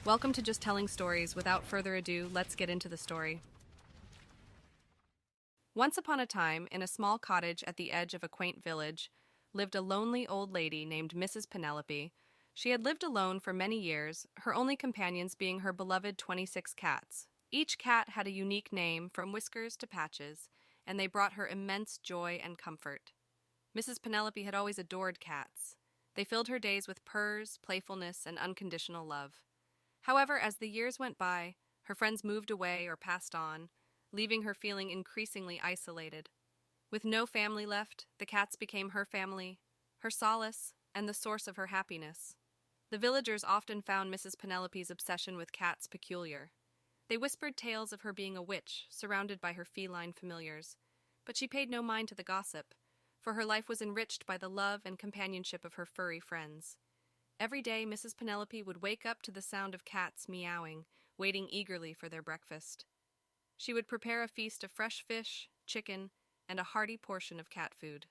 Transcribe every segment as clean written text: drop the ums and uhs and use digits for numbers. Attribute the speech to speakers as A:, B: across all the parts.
A: Welcome to Just Telling Stories. Without further ado, let's get into the story. Once upon a time, in a small cottage at the edge of a quaint village, lived a lonely old lady named Mrs. Penelope. She had lived alone for many years, her only companions being her beloved 26 cats. Each cat had a unique name, from Whiskers to Patches, and they brought her immense joy and comfort. Mrs. Penelope had always adored cats. They filled her days with purrs, playfulness, and unconditional love. However, as the years went by, her friends moved away or passed on, leaving her feeling increasingly isolated. With no family left, the cats became her family, her solace, and the source of her happiness. The villagers often found Mrs. Penelope's obsession with cats peculiar. They whispered tales of her being a witch, surrounded by her feline familiars, but she paid no mind to the gossip, for her life was enriched by the love and companionship of her furry friends. Every day, Mrs. Penelope would wake up to the sound of cats meowing, waiting eagerly for their breakfast. She would prepare a feast of fresh fish, chicken, and a hearty portion of cat food.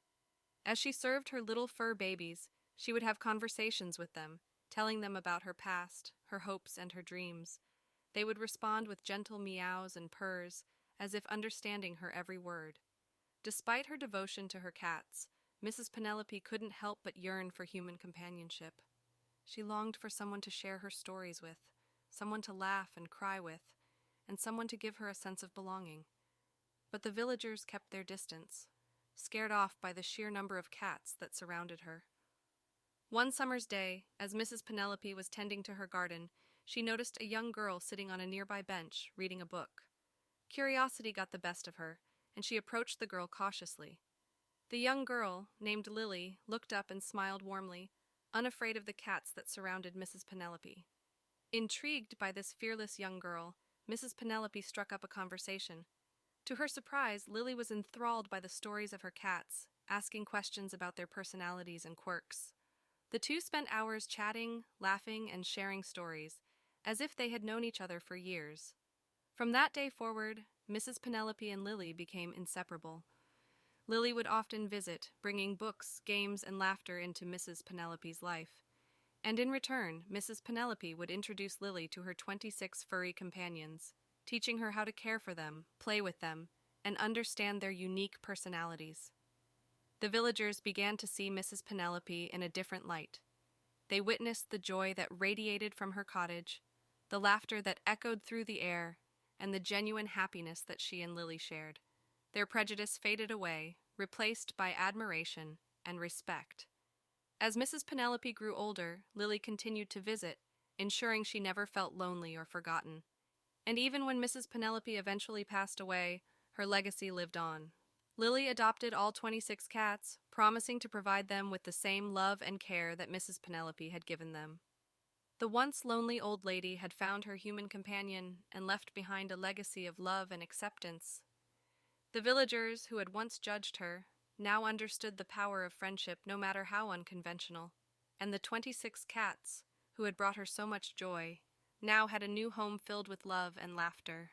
A: As she served her little fur babies, she would have conversations with them, telling them about her past, her hopes, and her dreams. They would respond with gentle meows and purrs, as if understanding her every word. Despite her devotion to her cats, Mrs. Penelope couldn't help but yearn for human companionship. She longed for someone to share her stories with, someone to laugh and cry with, and someone to give her a sense of belonging. But the villagers kept their distance, scared off by the sheer number of cats that surrounded her. One summer's day, as Mrs. Penelope was tending to her garden, she noticed a young girl sitting on a nearby bench, reading a book. Curiosity got the best of her, and she approached the girl cautiously. The young girl, named Lily, looked up and smiled warmly, unafraid of the cats that surrounded Mrs. Penelope. Intrigued by this fearless young girl, Mrs. Penelope struck up a conversation. To her surprise, Lily was enthralled by the stories of her cats, asking questions about their personalities and quirks. The two spent hours chatting, laughing, and sharing stories, as if they had known each other for years. From that day forward, Mrs. Penelope and Lily became inseparable. Lily would often visit, bringing books, games, and laughter into Mrs. Penelope's life. And in return, Mrs. Penelope would introduce Lily to her 26 furry companions, teaching her how to care for them, play with them, and understand their unique personalities. The villagers began to see Mrs. Penelope in a different light. They witnessed the joy that radiated from her cottage, the laughter that echoed through the air, and the genuine happiness that she and Lily shared. Their prejudice faded away, replaced by admiration and respect. As Mrs. Penelope grew older, Lily continued to visit, ensuring she never felt lonely or forgotten. And even when Mrs. Penelope eventually passed away, her legacy lived on. Lily adopted all 26 cats, promising to provide them with the same love and care that Mrs. Penelope had given them. The once lonely old lady had found her human companion and left behind a legacy of love and acceptance. The villagers, who had once judged her, now understood the power of friendship no matter how unconventional, and the 26 cats, who had brought her so much joy, now had a new home filled with love and laughter.